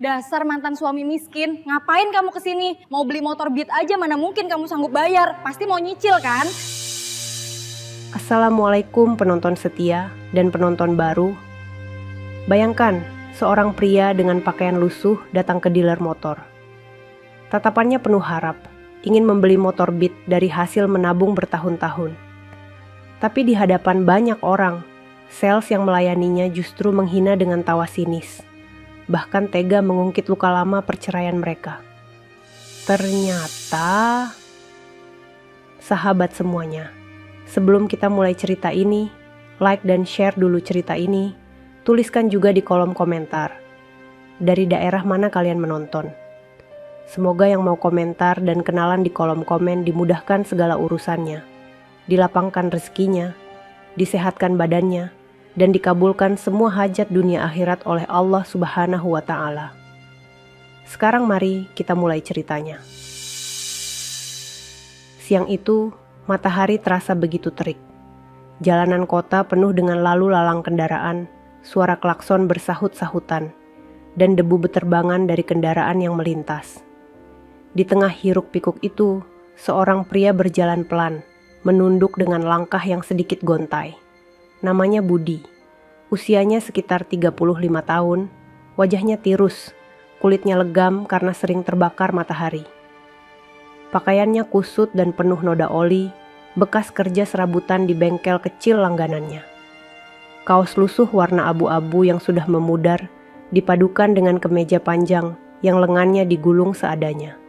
Dasar mantan suami miskin, ngapain kamu kesini? Mau beli motor Beat aja mana mungkin kamu sanggup bayar, pasti mau nyicil kan? Assalamualaikum penonton setia dan penonton baru. Bayangkan, seorang pria dengan pakaian lusuh datang ke dealer motor. Tatapannya penuh harap, ingin membeli motor Beat dari hasil menabung bertahun-tahun. Tapi di hadapan banyak orang, sales yang melayaninya justru menghina dengan tawa sinis. Bahkan tega mengungkit luka lama perceraian mereka. Ternyata, sahabat semuanya, sebelum kita mulai cerita ini, like dan share dulu cerita ini. Tuliskan juga di kolom komentar, dari daerah mana kalian menonton. Semoga yang mau komentar dan kenalan di kolom komen dimudahkan segala urusannya, dilapangkan rezekinya, disehatkan badannya, dan dikabulkan semua hajat dunia akhirat oleh Allah Subhanahu wa Ta'ala. Sekarang mari kita mulai ceritanya. Siang itu, matahari terasa begitu terik. Jalanan kota penuh dengan lalu lalang kendaraan, suara klakson bersahut-sahutan, dan debu beterbangan dari kendaraan yang melintas. Di tengah hiruk-pikuk itu, seorang pria berjalan pelan, menunduk dengan langkah yang sedikit gontai. Namanya Budi. Usianya sekitar 35 tahun, wajahnya tirus, kulitnya legam karena sering terbakar matahari. Pakaiannya kusut dan penuh noda oli, bekas kerja serabutan di bengkel kecil langganannya. Kaos lusuh warna abu-abu yang sudah memudar, dipadukan dengan kemeja panjang yang lengannya digulung seadanya.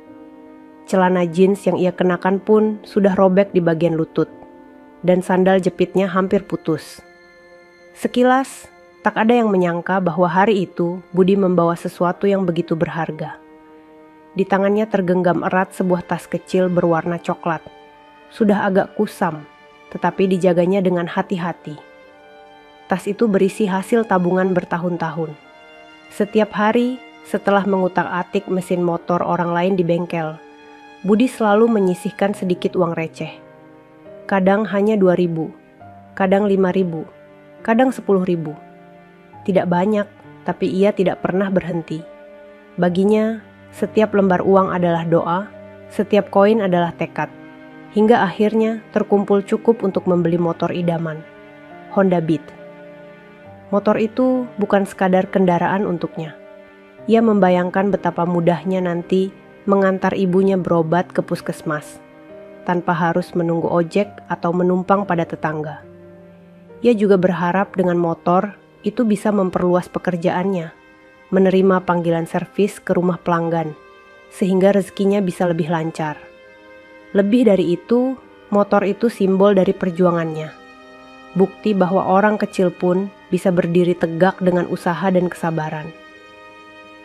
Celana jeans yang ia kenakan pun sudah robek di bagian lutut, dan sandal jepitnya hampir putus. Sekilas, tak ada yang menyangka bahwa hari itu Budi membawa sesuatu yang begitu berharga. Di tangannya tergenggam erat sebuah tas kecil berwarna coklat. Sudah agak kusam, tetapi dijaganya dengan hati-hati. Tas itu berisi hasil tabungan bertahun-tahun. Setiap hari, setelah mengutak-atik mesin motor orang lain di bengkel, Budi selalu menyisihkan sedikit uang receh. Kadang hanya 2.000, kadang 5.000, kadang 10.000. Tidak banyak, tapi ia tidak pernah berhenti. Baginya, setiap lembar uang adalah doa, setiap koin adalah tekad. Hingga akhirnya terkumpul cukup untuk membeli motor idaman, Honda Beat. Motor itu bukan sekadar kendaraan untuknya. Ia membayangkan betapa mudahnya nanti mengantar ibunya berobat ke puskesmas, tanpa harus menunggu ojek atau menumpang pada tetangga. Ia juga berharap dengan motor itu bisa memperluas pekerjaannya, menerima panggilan servis ke rumah pelanggan, sehingga rezekinya bisa lebih lancar. Lebih dari itu, motor itu simbol dari perjuangannya. Bukti bahwa orang kecil pun bisa berdiri tegak dengan usaha dan kesabaran.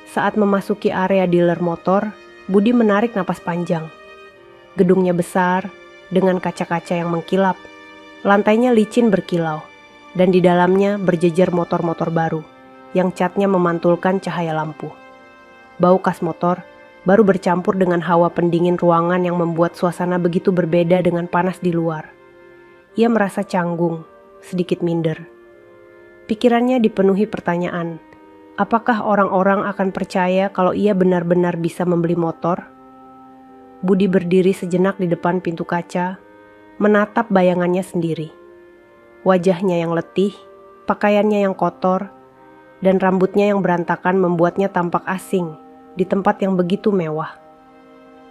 Saat memasuki area dealer motor, Budi menarik napas panjang. Gedungnya besar, dengan kaca-kaca yang mengkilap. Lantainya licin berkilau, dan di dalamnya berjejer motor-motor baru, yang catnya memantulkan cahaya lampu. Bau kas motor baru bercampur dengan hawa pendingin ruangan yang membuat suasana begitu berbeda dengan panas di luar. Ia merasa canggung, sedikit minder. Pikirannya dipenuhi pertanyaan, apakah orang-orang akan percaya kalau ia benar-benar bisa membeli motor? Budi berdiri sejenak di depan pintu kaca, menatap bayangannya sendiri. Wajahnya yang letih, pakaiannya yang kotor, dan rambutnya yang berantakan membuatnya tampak asing di tempat yang begitu mewah.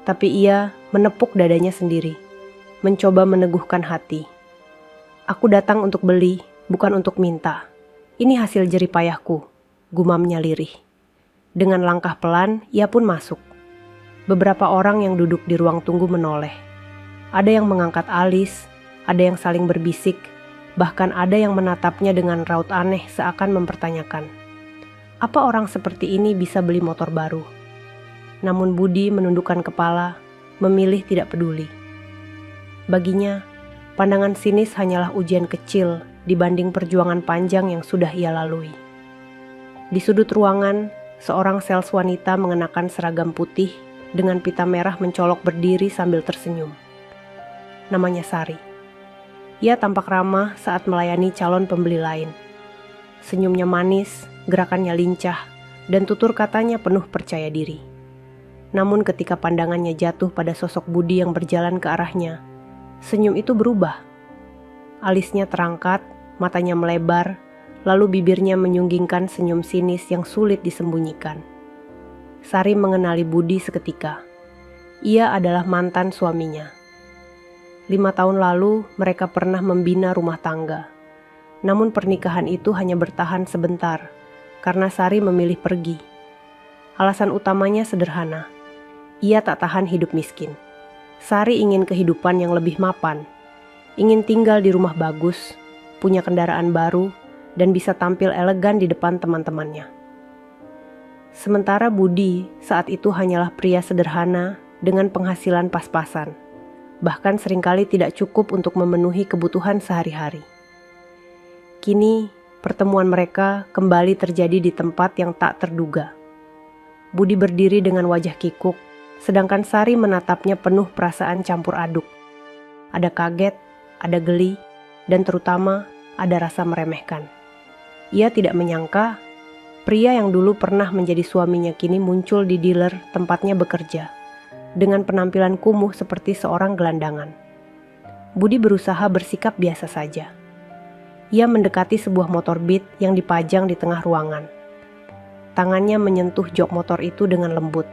Tapi ia menepuk dadanya sendiri, mencoba meneguhkan hati. Aku datang untuk beli, bukan untuk minta. Ini hasil jerih payahku, gumamnya lirih. Dengan langkah pelan, ia pun masuk. Beberapa orang yang duduk di ruang tunggu menoleh. Ada yang mengangkat alis, ada yang saling berbisik, bahkan ada yang menatapnya dengan raut aneh seakan mempertanyakan, apa orang seperti ini bisa beli motor baru? Namun Budi menundukkan kepala, memilih tidak peduli. Baginya, pandangan sinis hanyalah ujian kecil dibanding perjuangan panjang yang sudah ia lalui. Di sudut ruangan, seorang sales wanita mengenakan seragam putih dengan pita merah mencolok berdiri sambil tersenyum. Namanya Sari. Ia tampak ramah saat melayani calon pembeli lain. Senyumnya manis, gerakannya lincah, dan tutur katanya penuh percaya diri. Namun ketika pandangannya jatuh pada sosok Budi yang berjalan ke arahnya, senyum itu berubah. Alisnya terangkat, matanya melebar, lalu bibirnya menyunggingkan senyum sinis yang sulit disembunyikan. Sari mengenali Budi seketika. Ia adalah mantan suaminya. 5 tahun lalu mereka pernah membina rumah tangga. Namun pernikahan itu hanya bertahan sebentar, karena Sari memilih pergi. Alasan utamanya sederhana. Ia tak tahan hidup miskin. Sari ingin kehidupan yang lebih mapan. Ingin tinggal di rumah bagus, punya kendaraan baru, dan bisa tampil elegan di depan teman-temannya. Sementara Budi saat itu hanyalah pria sederhana dengan penghasilan pas-pasan. Bahkan seringkali tidak cukup untuk memenuhi kebutuhan sehari-hari. Kini, pertemuan mereka kembali terjadi di tempat yang tak terduga. Budi berdiri dengan wajah kikuk, sedangkan Sari menatapnya penuh perasaan campur aduk. Ada kaget, ada geli, dan terutama ada rasa meremehkan. Ia tidak menyangka pria yang dulu pernah menjadi suaminya kini muncul di dealer tempatnya bekerja, dengan penampilan kumuh seperti seorang gelandangan. Budi berusaha bersikap biasa saja. Ia mendekati sebuah motor Beat yang dipajang di tengah ruangan. Tangannya menyentuh jok motor itu dengan lembut,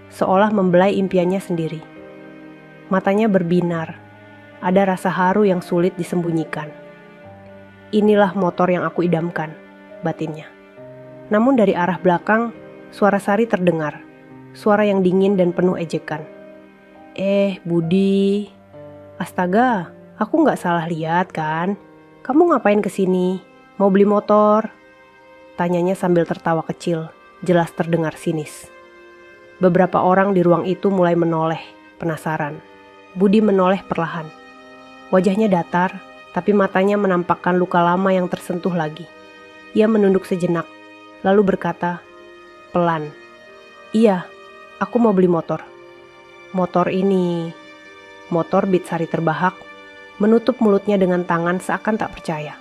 seolah membelai impiannya sendiri. Matanya berbinar, ada rasa haru yang sulit disembunyikan. Inilah motor yang aku idamkan, batinnya. Namun dari arah belakang, suara Sari terdengar. Suara yang dingin dan penuh ejekan. Budi. Astaga, aku gak salah lihat kan? Kamu ngapain kesini? Mau beli motor? Tanyanya sambil tertawa kecil, jelas terdengar sinis. Beberapa orang di ruang itu mulai menoleh, penasaran. Budi menoleh perlahan. Wajahnya datar, tapi matanya menampakkan luka lama yang tersentuh lagi. Ia menunduk sejenak, lalu berkata, pelan. Iya, aku mau beli motor. Motor ini. Motor Beat. Sari terbahak, menutup mulutnya dengan tangan seakan tak percaya.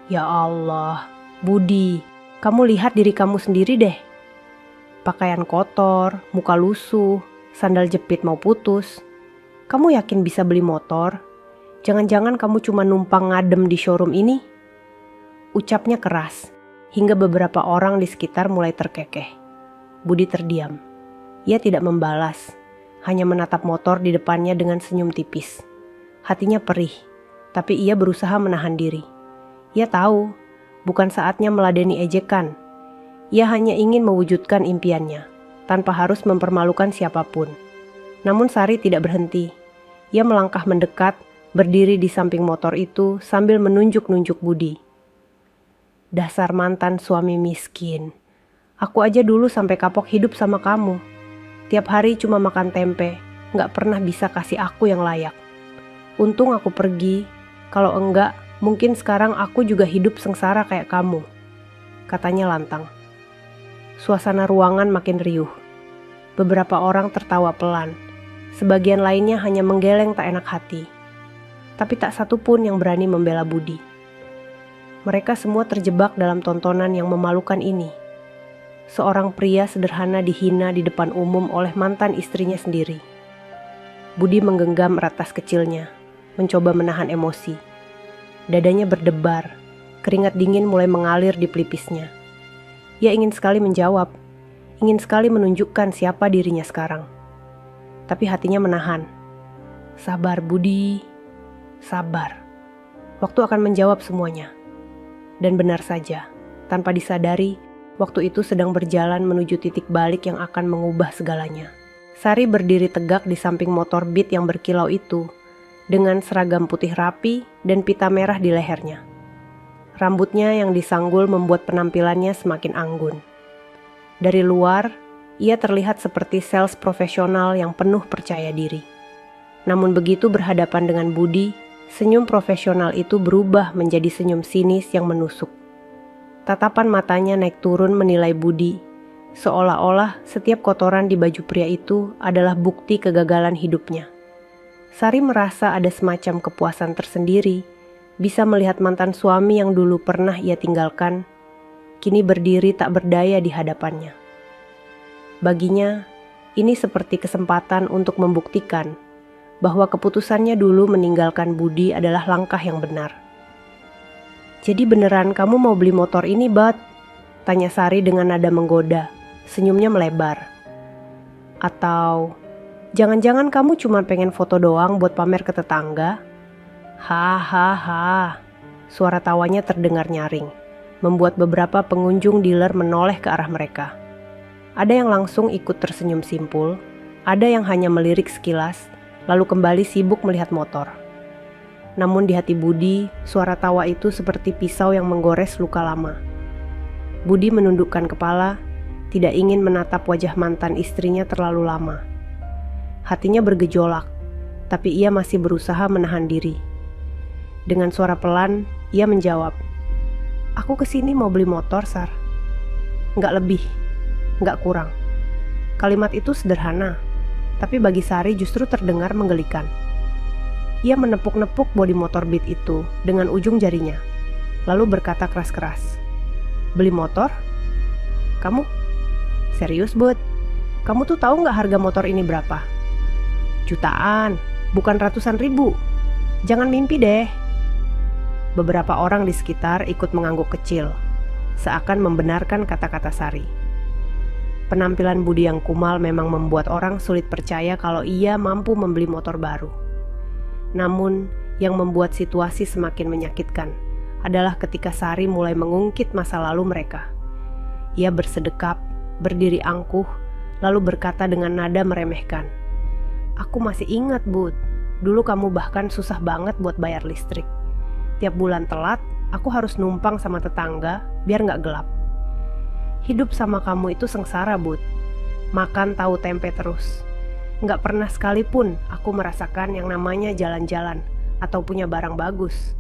Ya Allah, Budi, kamu lihat diri kamu sendiri deh. Pakaian kotor, muka lusuh, sandal jepit mau putus. Kamu yakin bisa beli motor? Jangan-jangan kamu cuma numpang ngadem di showroom ini? Ucapnya keras, hingga beberapa orang di sekitar mulai terkekeh. Budi terdiam. Ia tidak membalas, hanya menatap motor di depannya dengan senyum tipis. Hatinya perih, tapi ia berusaha menahan diri. Ia tahu, bukan saatnya meladeni ejekan. Ia hanya ingin mewujudkan impiannya, tanpa harus mempermalukan siapapun. Namun Sari tidak berhenti. Ia melangkah mendekat, berdiri di samping motor itu sambil menunjuk-nunjuk Budi. Dasar mantan suami miskin. Aku aja dulu sampai kapok hidup sama kamu. Tiap hari cuma makan tempe, gak pernah bisa kasih aku yang layak. Untung aku pergi, kalau enggak mungkin sekarang aku juga hidup sengsara kayak kamu, katanya lantang. Suasana ruangan makin riuh. Beberapa orang tertawa pelan, sebagian lainnya hanya menggeleng tak enak hati. Tapi tak satu pun yang berani membela Budi. Mereka semua terjebak dalam tontonan yang memalukan ini. Seorang pria sederhana dihina di depan umum oleh mantan istrinya sendiri. Budi menggenggam erat tas kecilnya, mencoba menahan emosi. Dadanya berdebar, keringat dingin mulai mengalir di pelipisnya. Ia ingin sekali menjawab, ingin sekali menunjukkan siapa dirinya sekarang. Tapi hatinya menahan. Sabar Budi, sabar. Waktu akan menjawab semuanya. Dan benar saja, tanpa disadari, waktu itu sedang berjalan menuju titik balik yang akan mengubah segalanya. Sari berdiri tegak di samping motor Beat yang berkilau itu, dengan seragam putih rapi dan pita merah di lehernya. Rambutnya yang disanggul membuat penampilannya semakin anggun. Dari luar, ia terlihat seperti sales profesional yang penuh percaya diri. Namun begitu berhadapan dengan Budi, senyum profesional itu berubah menjadi senyum sinis yang menusuk. Tatapan matanya naik turun menilai Budi, seolah-olah setiap kotoran di baju pria itu adalah bukti kegagalan hidupnya. Sari merasa ada semacam kepuasan tersendiri, bisa melihat mantan suami yang dulu pernah ia tinggalkan, kini berdiri tak berdaya di hadapannya. Baginya, ini seperti kesempatan untuk membuktikan bahwa keputusannya dulu meninggalkan Budi adalah langkah yang benar. "Jadi beneran kamu mau beli motor ini, Bat?" tanya Sari dengan nada menggoda, senyumnya melebar. "Atau jangan-jangan kamu cuma pengen foto doang buat pamer ke tetangga?" Hahaha. Suara tawanya terdengar nyaring, membuat beberapa pengunjung dealer menoleh ke arah mereka. Ada yang langsung ikut tersenyum simpul, ada yang hanya melirik sekilas, lalu kembali sibuk melihat motor. Namun di hati Budi, suara tawa itu seperti pisau yang menggores luka lama. Budi menundukkan kepala, tidak ingin menatap wajah mantan istrinya terlalu lama. Hatinya bergejolak, tapi ia masih berusaha menahan diri. Dengan suara pelan, ia menjawab, "Aku kesini mau beli motor, Sar. Nggak lebih, nggak kurang." Kalimat itu sederhana, tapi bagi Sari justru terdengar menggelikan. Ia menepuk-nepuk bodi motor Beat itu dengan ujung jarinya, lalu berkata keras-keras, "Beli motor? Kamu? Serius, Bud? Kamu tuh tahu nggak harga motor ini berapa? Jutaan, bukan ratusan ribu. Jangan mimpi deh." Beberapa orang di sekitar ikut mengangguk kecil, seakan membenarkan kata-kata Sari. Penampilan Budi yang kumal memang membuat orang sulit percaya kalau ia mampu membeli motor baru. Namun, yang membuat situasi semakin menyakitkan adalah ketika Sari mulai mengungkit masa lalu mereka. Ia bersedekap, berdiri angkuh, lalu berkata dengan nada meremehkan, "Aku masih ingat, Bud. Dulu kamu bahkan susah banget buat bayar listrik. Tiap bulan telat, aku harus numpang sama tetangga biar nggak gelap. Hidup sama kamu itu sengsara, Bud. Makan tahu tempe terus. Nggak pernah sekalipun aku merasakan yang namanya jalan-jalan atau punya barang bagus."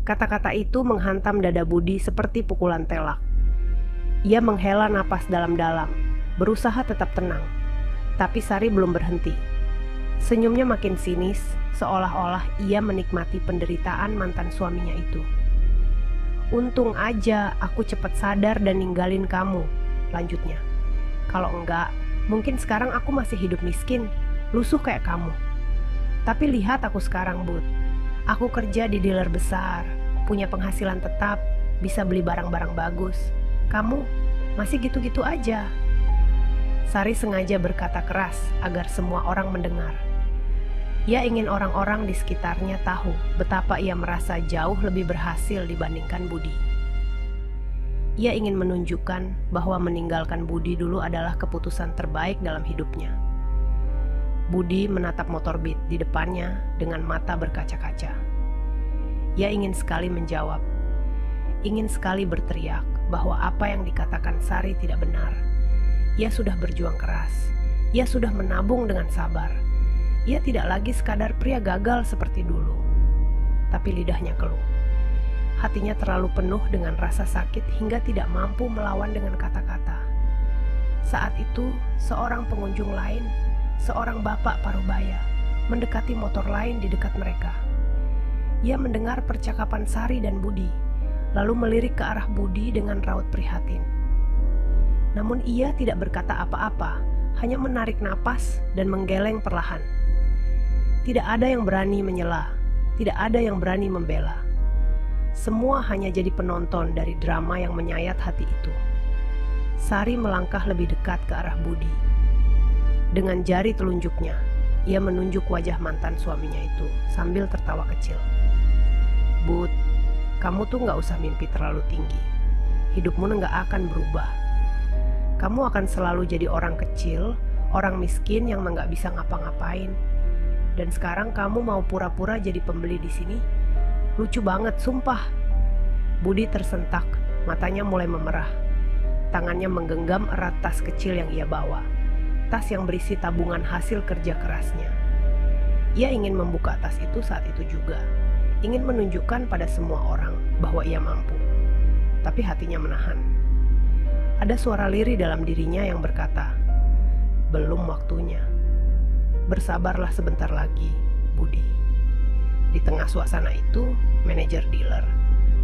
Kata-kata itu menghantam dada Budi seperti pukulan telak. Ia menghela napas dalam-dalam, berusaha tetap tenang. Tapi Sari belum berhenti. Senyumnya makin sinis, seolah-olah ia menikmati penderitaan mantan suaminya itu. "Untung aja aku cepat sadar dan ninggalin kamu," lanjutnya. "Kalau enggak, mungkin sekarang aku masih hidup miskin, lusuh kayak kamu. Tapi lihat aku sekarang, Bud. Aku kerja di dealer besar, punya penghasilan tetap, bisa beli barang-barang bagus. Kamu masih gitu-gitu aja." Sari sengaja berkata keras agar semua orang mendengar. Ia ingin orang-orang di sekitarnya tahu betapa ia merasa jauh lebih berhasil dibandingkan Budi. Ia ingin menunjukkan bahwa meninggalkan Budi dulu adalah keputusan terbaik dalam hidupnya. Budi menatap motor Beat di depannya dengan mata berkaca-kaca. Ia ingin sekali menjawab, ingin sekali berteriak bahwa apa yang dikatakan Sari tidak benar. Ia sudah berjuang keras, ia sudah menabung dengan sabar. Ia tidak lagi sekadar pria gagal seperti dulu. Tapi lidahnya keluh. Hatinya terlalu penuh dengan rasa sakit hingga tidak mampu melawan dengan kata-kata. Saat itu, seorang pengunjung lain, seorang bapak parubaya, mendekati motor lain di dekat mereka. Ia mendengar percakapan Sari dan Budi, lalu melirik ke arah Budi dengan raut prihatin. Namun ia tidak berkata apa-apa, hanya menarik napas dan menggeleng perlahan. Tidak ada yang berani menyela, tidak ada yang berani membela. Semua hanya jadi penonton dari drama yang menyayat hati itu. Sari melangkah lebih dekat ke arah Budi. Dengan jari telunjuknya, ia menunjuk wajah mantan suaminya itu sambil tertawa kecil. "Bud, kamu tuh gak usah mimpi terlalu tinggi. Hidupmu gak akan berubah. Kamu akan selalu jadi orang kecil, orang miskin yang gak bisa ngapa-ngapain. Dan sekarang kamu mau pura-pura jadi pembeli di sini? Lucu banget, sumpah." Budi tersentak, matanya mulai memerah. Tangannya menggenggam erat tas kecil yang ia bawa. Tas yang berisi tabungan hasil kerja kerasnya. Ia ingin membuka tas itu saat itu juga. Ingin menunjukkan pada semua orang bahwa ia mampu. Tapi hatinya menahan. Ada suara lirih dalam dirinya yang berkata, "Belum waktunya. Bersabarlah sebentar lagi, Budi." Di tengah suasana itu, manajer dealer,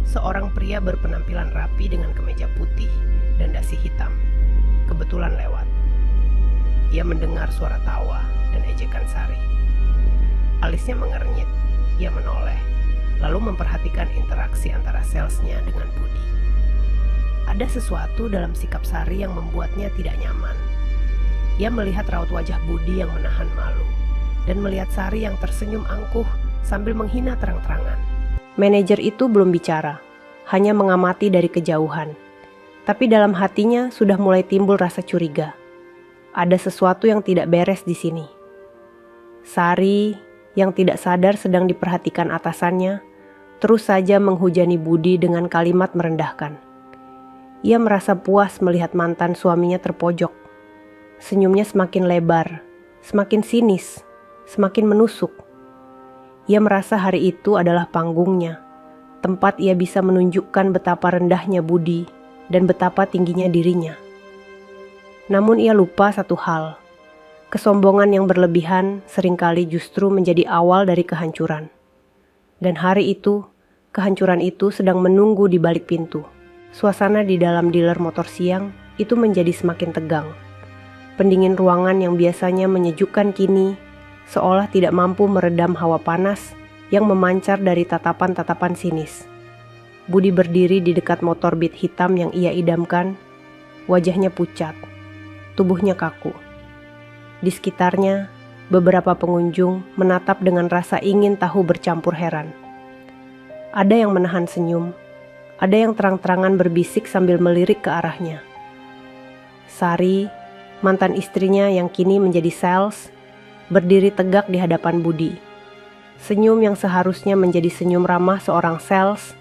Seorang pria berpenampilan rapi dengan kemeja putih dan dasi hitam kebetulan lewat. Ia mendengar suara tawa dan ejekan Sari. Alisnya mengernyit. Ia menoleh, lalu memperhatikan interaksi antara salesnya dengan Budi. Ada sesuatu dalam sikap Sari yang membuatnya tidak nyaman. Ia melihat raut wajah Budi yang menahan malu, dan melihat Sari yang tersenyum angkuh sambil menghina terang-terangan. Manajer itu belum bicara, hanya mengamati dari kejauhan. Tapi dalam hatinya sudah mulai timbul rasa curiga. Ada sesuatu yang tidak beres di sini. Sari yang tidak sadar sedang diperhatikan atasannya, terus saja menghujani Budi dengan kalimat merendahkan. Ia merasa puas melihat mantan suaminya terpojok. Senyumnya semakin lebar, semakin sinis, semakin menusuk. Ia merasa hari itu adalah panggungnya, tempat ia bisa menunjukkan betapa rendahnya Budi dan betapa tingginya dirinya. Namun ia lupa satu hal. Kesombongan yang berlebihan seringkali justru menjadi awal dari kehancuran. Dan hari itu, kehancuran itu sedang menunggu di balik pintu. Suasana di dalam dealer motor siang itu menjadi semakin tegang. Pendingin ruangan yang biasanya menyejukkan kini seolah tidak mampu meredam hawa panas yang memancar dari tatapan-tatapan sinis. Budi berdiri di dekat motor Beat hitam yang ia idamkan. Wajahnya pucat, tubuhnya kaku. Di sekitarnya, beberapa pengunjung menatap dengan rasa ingin tahu bercampur heran. Ada yang menahan senyum, ada yang terang-terangan berbisik sambil melirik ke arahnya. Sari, mantan istrinya yang kini menjadi sales, berdiri tegak di hadapan Budi. Senyum yang seharusnya menjadi senyum ramah seorang sales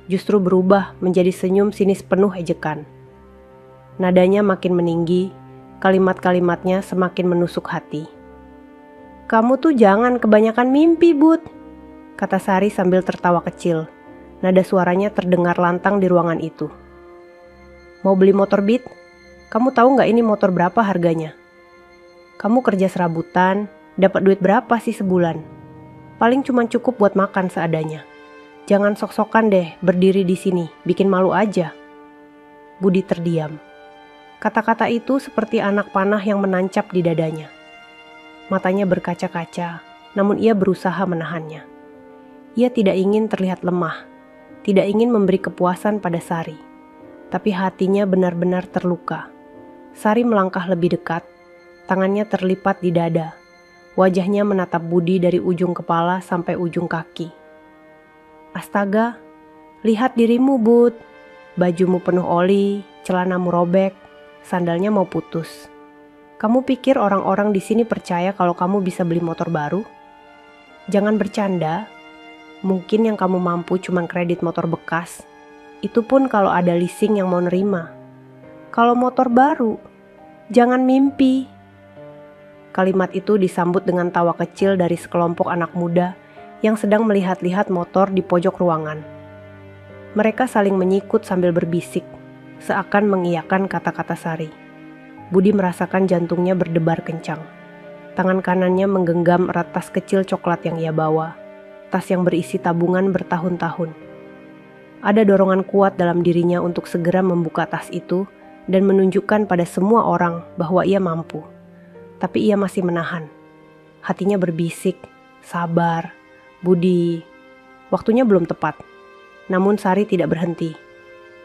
justru berubah menjadi senyum sinis penuh ejekan. Nadanya makin meninggi, kalimat-kalimatnya semakin menusuk hati. "Kamu tuh jangan kebanyakan mimpi, Bud," kata Sari sambil tertawa kecil. Nada suaranya terdengar lantang di ruangan itu. "Mau beli motor Beat? Kamu tahu nggak ini motor berapa harganya? Kamu kerja serabutan, dapat duit berapa sih sebulan? Paling cuma cukup buat makan seadanya. Jangan sok-sokan deh berdiri di sini, bikin malu aja." Budi terdiam. Kata-kata itu seperti anak panah yang menancap di dadanya. Matanya berkaca-kaca, namun ia berusaha menahannya. Ia tidak ingin terlihat lemah, tidak ingin memberi kepuasan pada Sari. Tapi hatinya benar-benar terluka. Sari melangkah lebih dekat, tangannya terlipat di dada. Wajahnya menatap Budi dari ujung kepala sampai ujung kaki. "Astaga, lihat dirimu, Bud. Bajumu penuh oli, celanamu robek, sandalnya mau putus. Kamu pikir orang-orang di sini percaya kalau kamu bisa beli motor baru? Jangan bercanda. Mungkin yang kamu mampu cuma kredit motor bekas. Itu pun kalau ada leasing yang mau nerima. Kalau motor baru, jangan mimpi." Kalimat itu disambut dengan tawa kecil dari sekelompok anak muda yang sedang melihat-lihat motor di pojok ruangan. Mereka saling menyikut sambil berbisik, seakan mengiyakan kata-kata Sari. Budi merasakan jantungnya berdebar kencang. Tangan kanannya menggenggam erat tas kecil coklat yang ia bawa, tas yang berisi tabungan bertahun-tahun. Ada dorongan kuat dalam dirinya untuk segera membuka tas itu dan menunjukkan pada semua orang bahwa ia mampu. Tapi ia masih menahan. Hatinya berbisik, "Sabar, Budi, waktunya belum tepat." Namun Sari tidak berhenti.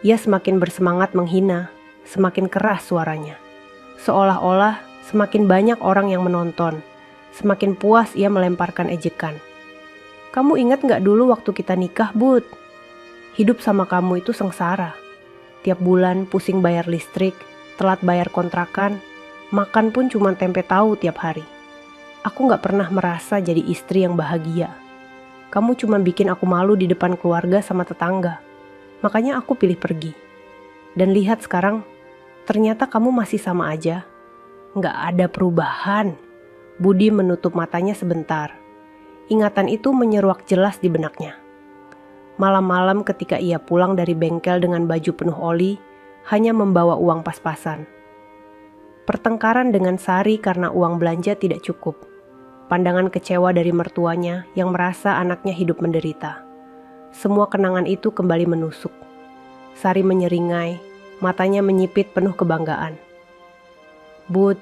Ia semakin bersemangat menghina, semakin keras suaranya. Seolah-olah semakin banyak orang yang menonton, semakin puas ia melemparkan ejekan. "Kamu ingat gak dulu waktu kita nikah, Bud? Hidup sama kamu itu sengsara. Tiap bulan pusing bayar listrik, telat bayar kontrakan, makan pun cuma tempe tahu tiap hari. Aku gak pernah merasa jadi istri yang bahagia. Kamu cuma bikin aku malu di depan keluarga sama tetangga. Makanya aku pilih pergi. Dan lihat sekarang, ternyata kamu masih sama aja. Gak ada perubahan." Budi menutup matanya sebentar. Ingatan itu menyeruak jelas di benaknya. Malam-malam ketika ia pulang dari bengkel dengan baju penuh oli, hanya membawa uang pas-pasan. Pertengkaran dengan Sari karena uang belanja tidak cukup. Pandangan kecewa dari mertuanya yang merasa anaknya hidup menderita. semua kenangan itu kembali menusuk. Sari menyeringai, matanya menyipit penuh kebanggaan. Bud,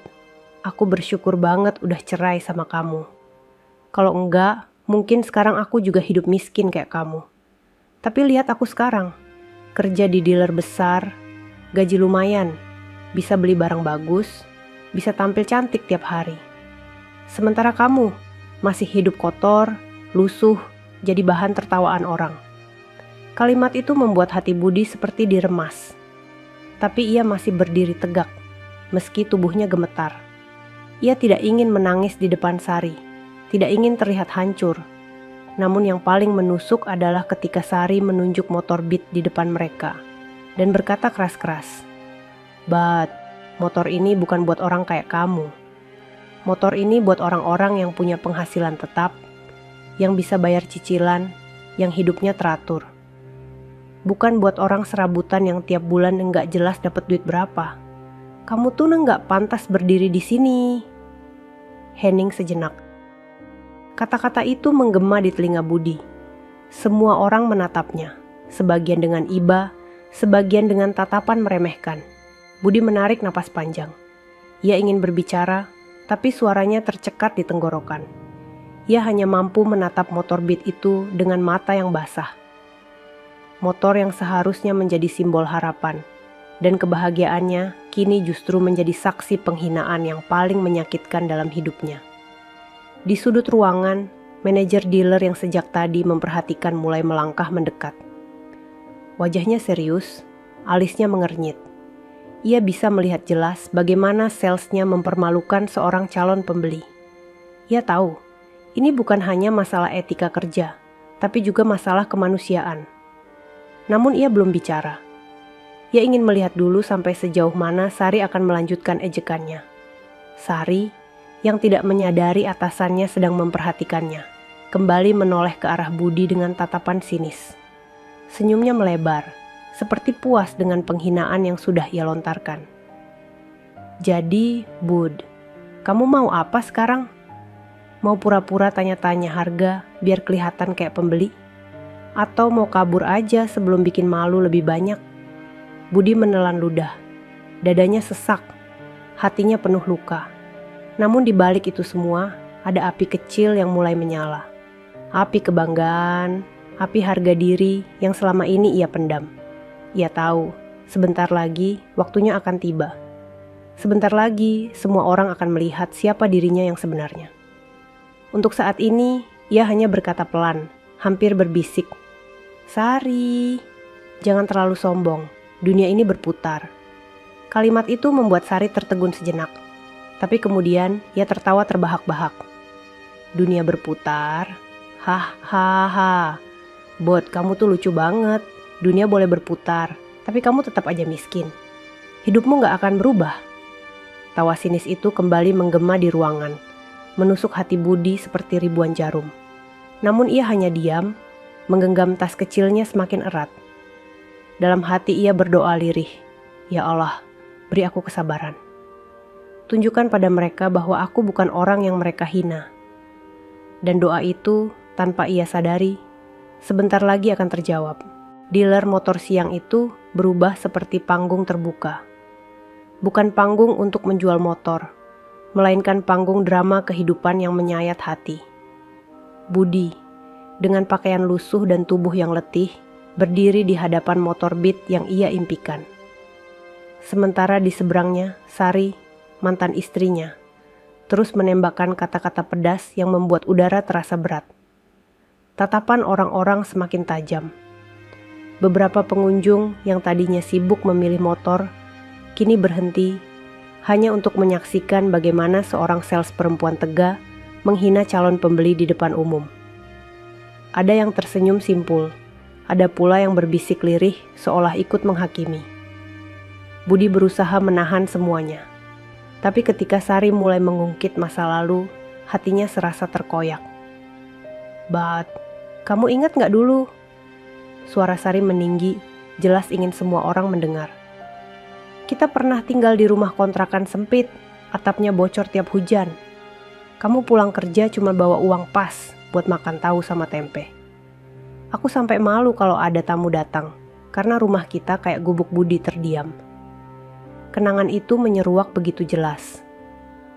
aku bersyukur banget udah cerai sama kamu. Kalau enggak, mungkin sekarang aku juga hidup miskin kayak kamu. Tapi lihat aku sekarang, kerja di dealer besar, gaji lumayan, bisa beli barang bagus, bisa tampil cantik tiap hari. Sementara kamu masih hidup kotor, lusuh, jadi bahan tertawaan orang. Kalimat itu membuat hati Budi seperti diremas. Tapi ia masih berdiri tegak, meski tubuhnya gemetar. Ia tidak ingin menangis di depan Sari, tidak ingin terlihat hancur. Namun yang paling menusuk adalah ketika Sari menunjuk motor Beat di depan mereka dan berkata keras-keras, "But, motor ini bukan buat orang kayak kamu. Motor ini buat orang-orang yang punya penghasilan tetap, yang bisa bayar cicilan, yang hidupnya teratur. Bukan buat orang serabutan yang tiap bulan enggak jelas dapat duit berapa. Kamu tuh enggak pantas berdiri di sini." Hening sejenak. Kata-kata itu menggema di telinga Budi. Semua orang menatapnya, sebagian dengan iba, sebagian dengan tatapan meremehkan. Budi menarik napas panjang. Ia ingin berbicara, tapi suaranya tercekat di tenggorokan. Ia hanya mampu menatap motor Beat itu dengan mata yang basah. Motor yang seharusnya menjadi simbol harapan dan kebahagiaannya kini justru menjadi saksi penghinaan yang paling menyakitkan dalam hidupnya. Di sudut ruangan, manajer dealer yang sejak tadi memperhatikan mulai melangkah mendekat. Wajahnya serius, alisnya mengernyit. Ia bisa melihat jelas bagaimana salesnya mempermalukan seorang calon pembeli. Ia tahu, ini bukan hanya masalah etika kerja, tapi juga masalah kemanusiaan. Namun ia belum bicara. Ia ingin melihat dulu sampai sejauh mana Sari akan melanjutkan ejekannya. Sari, yang tidak menyadari atasannya sedang memperhatikannya, kembali menoleh ke arah Budi dengan tatapan sinis. Senyumnya melebar, seperti puas dengan penghinaan yang sudah ia lontarkan. "Jadi, Bud, kamu mau apa sekarang? Mau pura-pura tanya-tanya harga biar kelihatan kayak pembeli? Atau mau kabur aja sebelum bikin malu lebih banyak?" Budi menelan ludah. Dadanya sesak, hatinya penuh luka. Namun di balik itu semua, ada api kecil yang mulai menyala. Api kebanggaan, api harga diri yang selama ini ia pendam. Ia tahu, sebentar lagi waktunya akan tiba. Sebentar lagi, semua orang akan melihat siapa dirinya yang sebenarnya. Untuk saat ini, ia hanya berkata pelan, hampir berbisik, "Sari, jangan terlalu sombong, dunia ini berputar." Kalimat itu membuat Sari tertegun sejenak. Tapi kemudian ia tertawa terbahak-bahak. "Dunia berputar? Hahaha. Bot, kamu tuh lucu banget. Dunia boleh berputar, tapi kamu tetap aja miskin. Hidupmu gak akan berubah." Tawa sinis itu kembali menggema di ruangan, menusuk hati Budi seperti ribuan jarum. Namun ia hanya diam, menggenggam tas kecilnya semakin erat. Dalam hati ia berdoa lirih, "Ya Allah, beri aku kesabaran. Tunjukkan pada mereka bahwa aku bukan orang yang mereka hina." Dan doa itu, tanpa ia sadari, sebentar lagi akan terjawab. Dealer motor siang itu berubah seperti panggung terbuka. Bukan panggung untuk menjual motor, melainkan panggung drama kehidupan yang menyayat hati. Budi, dengan pakaian lusuh dan tubuh yang letih, berdiri di hadapan motor Beat yang ia impikan. Sementara di seberangnya, Sari, mantan istrinya, terus menembakkan kata-kata pedas yang membuat udara terasa berat. Tatapan orang-orang semakin tajam. Beberapa pengunjung yang tadinya sibuk memilih motor, kini berhenti hanya untuk menyaksikan bagaimana seorang sales perempuan tega menghina calon pembeli di depan umum. Ada yang tersenyum simpul, ada pula yang berbisik lirih seolah ikut menghakimi. Budi berusaha menahan semuanya. Tapi ketika Sari mulai mengungkit masa lalu, hatinya serasa terkoyak. "But, kamu ingat gak dulu?" Suara Sari meninggi, jelas ingin semua orang mendengar. "Kita pernah tinggal di rumah kontrakan sempit, atapnya bocor tiap hujan. Kamu pulang kerja cuma bawa uang pas buat makan tahu sama tempe. Aku sampai malu kalau ada tamu datang, karena rumah kita kayak gubuk budi terdiam. Kenangan itu menyeruak begitu jelas.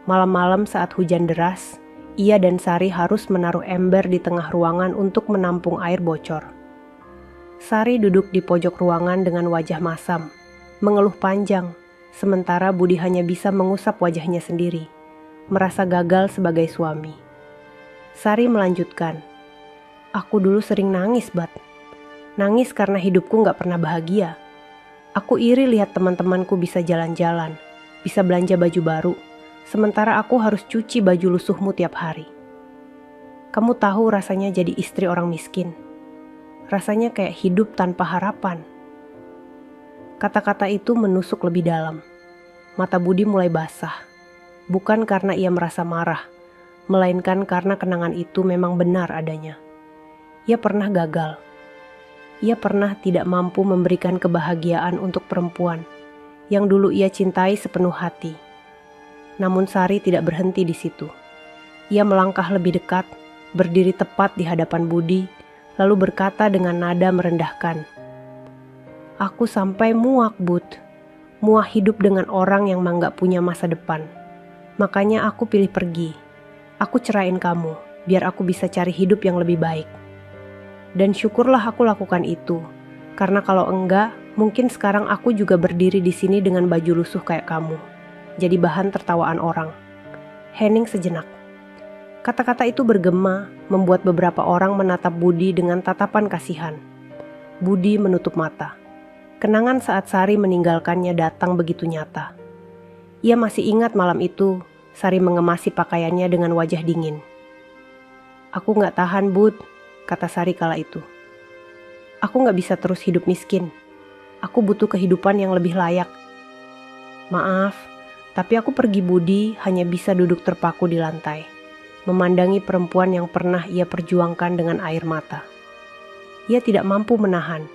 Malam-malam saat hujan deras, ia dan Sari harus menaruh ember di tengah ruangan untuk menampung air bocor. Sari duduk di pojok ruangan dengan wajah masam, mengeluh panjang, sementara Budi hanya bisa mengusap wajahnya sendiri, merasa gagal sebagai suami. Sari melanjutkan, "Aku dulu sering nangis, Bat. Nangis karena hidupku gak pernah bahagia. Aku iri lihat teman-temanku bisa jalan-jalan, bisa belanja baju baru, sementara aku harus cuci baju lusuhmu tiap hari. Kamu tahu rasanya jadi istri orang miskin. Rasanya kayak hidup tanpa harapan." Kata-kata itu menusuk lebih dalam. Mata Budi mulai basah. Bukan karena ia merasa marah, melainkan karena kenangan itu memang benar adanya. Ia pernah gagal. Ia pernah tidak mampu memberikan kebahagiaan untuk perempuan yang dulu ia cintai sepenuh hati. Namun Sari tidak berhenti di situ. Ia melangkah lebih dekat, berdiri tepat di hadapan Budi, lalu berkata dengan nada merendahkan, "Aku sampai muak, Bud. Muak hidup dengan orang yang gak punya masa depan. Makanya aku pilih pergi. Aku ceraiin kamu, biar aku bisa cari hidup yang lebih baik. Dan syukurlah aku lakukan itu, karena kalau enggak, mungkin sekarang aku juga berdiri di sini dengan baju lusuh kayak kamu, jadi bahan tertawaan orang." Hening sejenak. Kata-kata itu bergema, membuat beberapa orang menatap Budi dengan tatapan kasihan. Budi menutup mata. Kenangan saat Sari meninggalkannya datang begitu nyata. Ia masih ingat malam itu, Sari mengemasi pakaiannya dengan wajah dingin. "Aku gak tahan, Bud," kata Sari kala itu. "Aku gak bisa terus hidup miskin. Aku butuh kehidupan yang lebih layak. Maaf, tapi aku pergi Budi hanya bisa duduk terpaku di lantai, memandangi perempuan yang pernah ia perjuangkan dengan air mata. Ia tidak mampu menahan,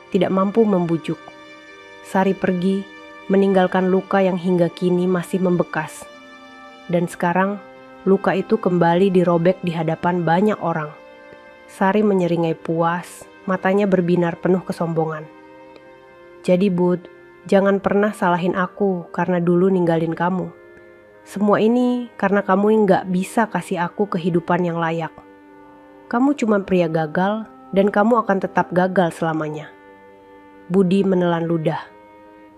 tidak mampu membujuk. Sari pergi, meninggalkan luka yang hingga kini masih membekas. Dan sekarang, luka itu kembali dirobek di hadapan banyak orang." Sari menyeringai puas, matanya berbinar penuh kesombongan. "Jadi Bud, jangan pernah salahin aku karena dulu ninggalin kamu. Semua ini karena kamu nggak bisa kasih aku kehidupan yang layak. Kamu cuma pria gagal dan kamu akan tetap gagal selamanya." Budi menelan ludah.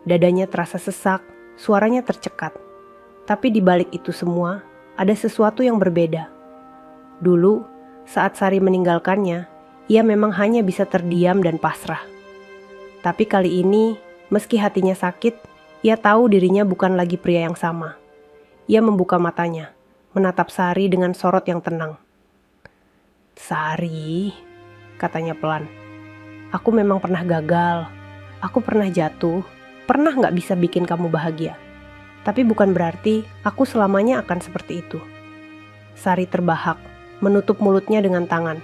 Dadanya terasa sesak, suaranya tercekat. Tapi di balik itu semua, ada sesuatu yang berbeda. Dulu, saat Sari meninggalkannya, ia memang hanya bisa terdiam dan pasrah. Tapi kali ini, meski hatinya sakit, ia tahu dirinya bukan lagi pria yang sama. Ia membuka matanya, menatap Sari dengan sorot yang tenang. "Sari," katanya pelan, "aku memang pernah gagal. Aku pernah jatuh, pernah gak bisa bikin kamu bahagia. Tapi bukan berarti aku selamanya akan seperti itu." Sari terbahak, menutup mulutnya dengan tangan.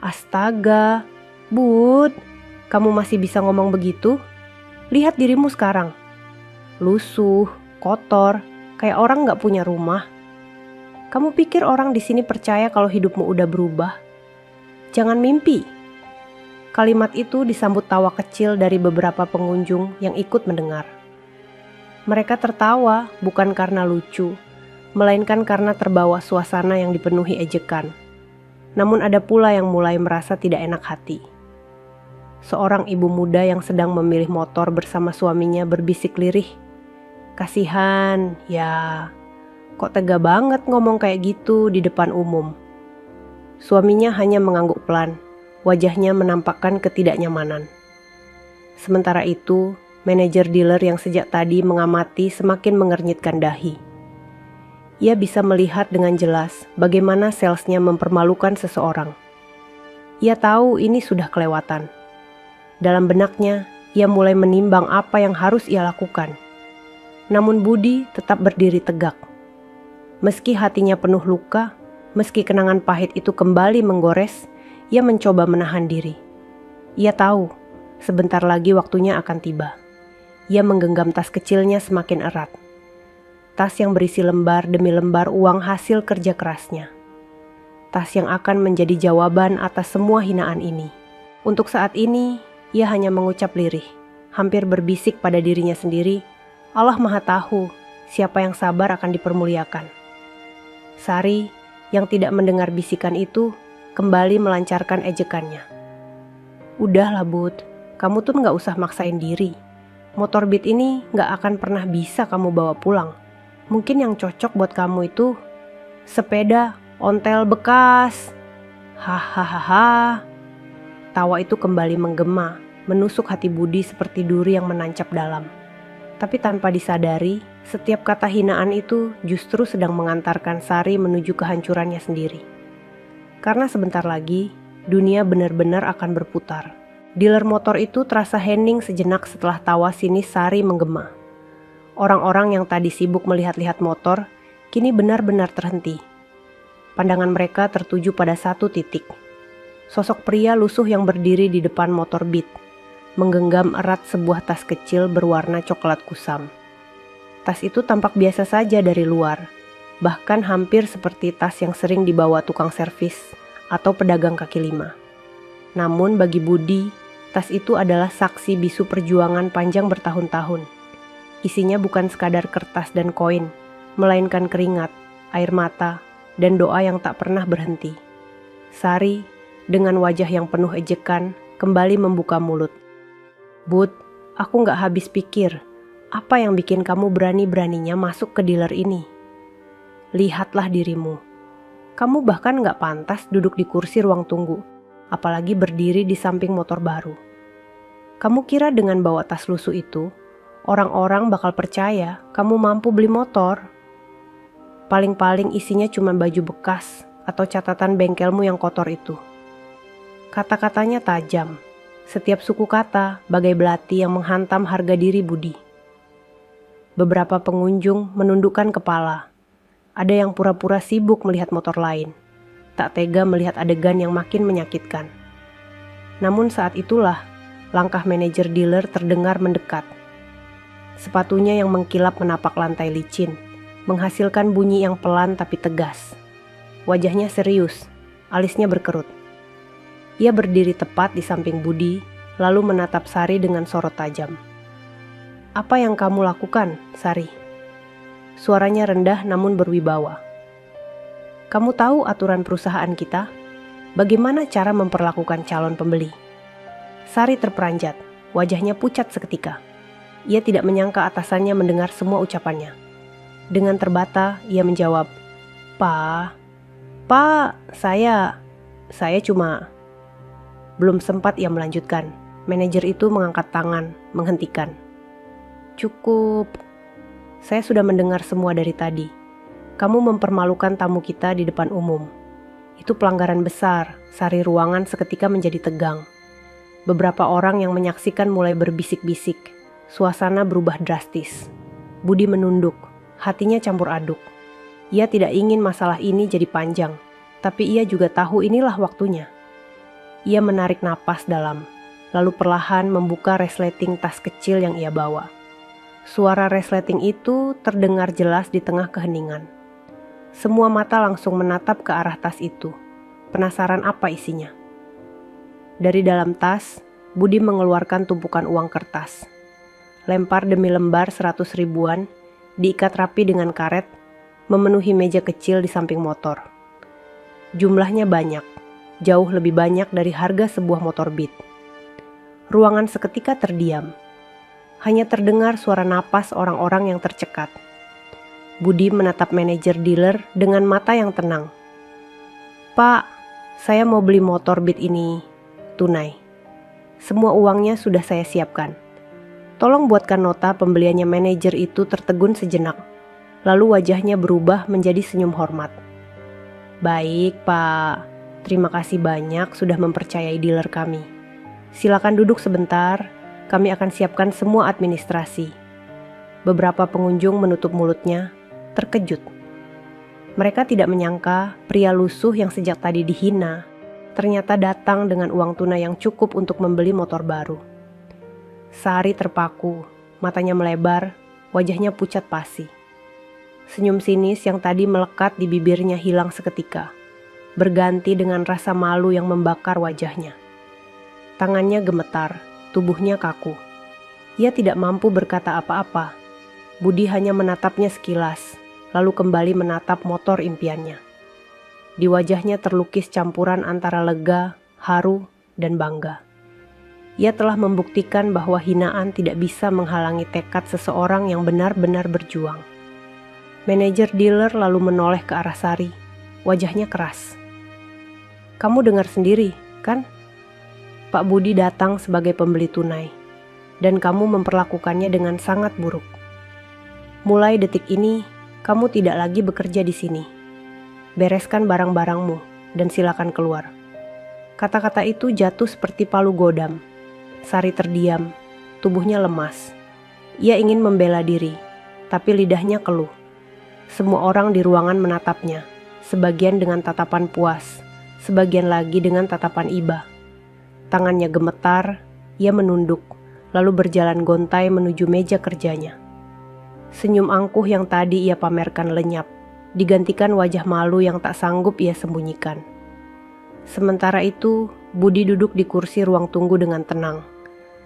"Astaga, Bud, kamu masih bisa ngomong begitu? Lihat dirimu sekarang. Lusuh, kotor, kayak orang gak punya rumah. Kamu pikir orang di sini percaya kalau hidupmu udah berubah? Jangan mimpi." Kalimat itu disambut tawa kecil dari beberapa pengunjung yang ikut mendengar. Mereka tertawa bukan karena lucu, melainkan karena terbawa suasana yang dipenuhi ejekan. Namun ada pula yang mulai merasa tidak enak hati. Seorang ibu muda yang sedang memilih motor bersama suaminya berbisik lirih, "Kasihan, ya, kok tega banget ngomong kayak gitu di depan umum." Suaminya hanya mengangguk pelan, wajahnya menampakkan ketidaknyamanan. Sementara itu, manajer dealer yang sejak tadi mengamati semakin mengernyitkan dahi. Ia bisa melihat dengan jelas bagaimana salesnya mempermalukan seseorang. Ia tahu ini sudah kelewatan. Dalam benaknya, ia mulai menimbang apa yang harus ia lakukan. Namun Budi tetap berdiri tegak. Meski hatinya penuh luka, meski kenangan pahit itu kembali menggores, ia mencoba menahan diri. Ia tahu, sebentar lagi waktunya akan tiba. Ia menggenggam tas kecilnya semakin erat. Tas yang berisi lembar demi lembar uang hasil kerja kerasnya. Tas yang akan menjadi jawaban atas semua hinaan ini. Untuk saat ini, ia hanya mengucap lirih, hampir berbisik pada dirinya sendiri, Allah Maha Tahu, siapa yang sabar akan dipermuliakan. Sari, yang tidak mendengar bisikan itu, kembali melancarkan ejekannya. Udahlah Bud, kamu tuh nggak usah maksain diri. Motor Beat ini nggak akan pernah bisa kamu bawa pulang. Mungkin yang cocok buat kamu itu sepeda ontel bekas. Hahaha. Tawa itu kembali menggema, menusuk hati Budi seperti duri yang menancap dalam. Tapi tanpa disadari, setiap kata hinaan itu justru sedang mengantarkan Sari menuju kehancurannya sendiri. Karena sebentar lagi, dunia benar-benar akan berputar. Dealer motor itu terasa hening sejenak setelah tawa sinis Sari menggema. Orang-orang yang tadi sibuk melihat-lihat motor, kini benar-benar terhenti. Pandangan mereka tertuju pada satu titik. Sosok pria lusuh yang berdiri di depan motor Beat, menggenggam erat sebuah tas kecil berwarna coklat kusam. Tas itu tampak biasa saja dari luar, bahkan hampir seperti tas yang sering dibawa tukang servis atau pedagang kaki lima. Namun bagi Budi, tas itu adalah saksi bisu perjuangan panjang bertahun-tahun. Isinya bukan sekadar kertas dan koin, melainkan keringat, air mata, dan doa yang tak pernah berhenti. Sari, dengan wajah yang penuh ejekan, kembali membuka mulut. Bud, aku gak habis pikir, apa yang bikin kamu berani-beraninya masuk ke dealer ini? Lihatlah dirimu. Kamu bahkan gak pantas duduk di kursi ruang tunggu, apalagi berdiri di samping motor baru. Kamu kira dengan bawa tas lusuh itu, orang-orang bakal percaya kamu mampu beli motor? Paling-paling isinya cuma baju bekas atau catatan bengkelmu yang kotor itu. Kata-katanya tajam, setiap suku kata bagai belati yang menghantam harga diri Budi. Beberapa pengunjung menundukkan kepala. Ada yang pura-pura sibuk melihat motor lain, tak tega melihat adegan yang makin menyakitkan. Namun saat itulah, langkah manajer dealer terdengar mendekat. Sepatunya yang mengkilap menapak lantai licin, menghasilkan bunyi yang pelan tapi tegas. Wajahnya serius, alisnya berkerut. Ia berdiri tepat di samping Budi, lalu menatap Sari dengan sorot tajam. Apa yang kamu lakukan, Sari? Suaranya rendah namun berwibawa. Kamu tahu aturan perusahaan kita? Bagaimana cara memperlakukan calon pembeli? Sari terperanjat, wajahnya pucat seketika. Ia tidak menyangka atasannya mendengar semua ucapannya. Dengan terbata, ia menjawab, Pak, saya cuma... Belum sempat ia melanjutkan, manajer itu mengangkat tangan, menghentikan. Cukup, saya sudah mendengar semua dari tadi. Kamu mempermalukan tamu kita di depan umum. Itu pelanggaran besar. Sari ruangan seketika menjadi tegang. Beberapa orang yang menyaksikan mulai berbisik-bisik. Suasana berubah drastis. Budi menunduk, hatinya campur aduk. Ia tidak ingin masalah ini jadi panjang, tapi ia juga tahu inilah waktunya. Ia menarik napas dalam, lalu perlahan membuka resleting tas kecil yang ia bawa. Suara resleting itu terdengar jelas di tengah keheningan. Semua mata langsung menatap ke arah tas itu, penasaran apa isinya. Dari dalam tas, Budi mengeluarkan tumpukan uang kertas. Lempar demi lembar 100 ribuan, diikat rapi dengan karet, memenuhi meja kecil di samping motor. Jumlahnya banyak. Jauh lebih banyak dari harga sebuah motor Beat. Ruangan seketika terdiam. Hanya terdengar suara napas orang-orang yang tercekat. Budi menatap manajer dealer dengan mata yang tenang. Pak, saya mau beli motor Beat ini tunai. Semua uangnya sudah saya siapkan. Tolong buatkan nota pembeliannya. Manajer itu tertegun sejenak. Lalu wajahnya berubah menjadi senyum hormat. Baik, Pak. Terima kasih banyak sudah mempercayai dealer kami. Silakan duduk sebentar, kami akan siapkan semua administrasi. Beberapa pengunjung menutup mulutnya, terkejut. Mereka tidak menyangka pria lusuh yang sejak tadi dihina, ternyata datang dengan uang tunai yang cukup untuk membeli motor baru. Sari terpaku, matanya melebar, wajahnya pucat pasi. Senyum sinis yang tadi melekat di bibirnya hilang seketika, berganti dengan rasa malu yang membakar wajahnya. Tangannya gemetar, tubuhnya kaku. Ia tidak mampu berkata apa-apa. Budi hanya menatapnya sekilas, lalu kembali menatap motor impiannya. Di wajahnya terlukis campuran antara lega, haru, dan bangga. Ia telah membuktikan bahwa hinaan tidak bisa menghalangi tekad seseorang yang benar-benar berjuang. Manajer dealer lalu menoleh ke arah Sari. Wajahnya keras. "Kamu dengar sendiri, kan? Pak Budi datang sebagai pembeli tunai, dan kamu memperlakukannya dengan sangat buruk. Mulai detik ini, kamu tidak lagi bekerja di sini. Bereskan barang-barangmu dan silakan keluar." Kata-kata itu jatuh seperti palu godam. Sari terdiam, tubuhnya lemas. Ia ingin membela diri, tapi lidahnya keluh. Semua orang di ruangan menatapnya, sebagian dengan tatapan puas, sebagian lagi dengan tatapan iba. Tangannya gemetar, ia menunduk, lalu berjalan gontai menuju meja kerjanya. Senyum angkuh yang tadi ia pamerkan lenyap, digantikan wajah malu yang tak sanggup ia sembunyikan. Sementara itu, Budi duduk di kursi ruang tunggu dengan tenang.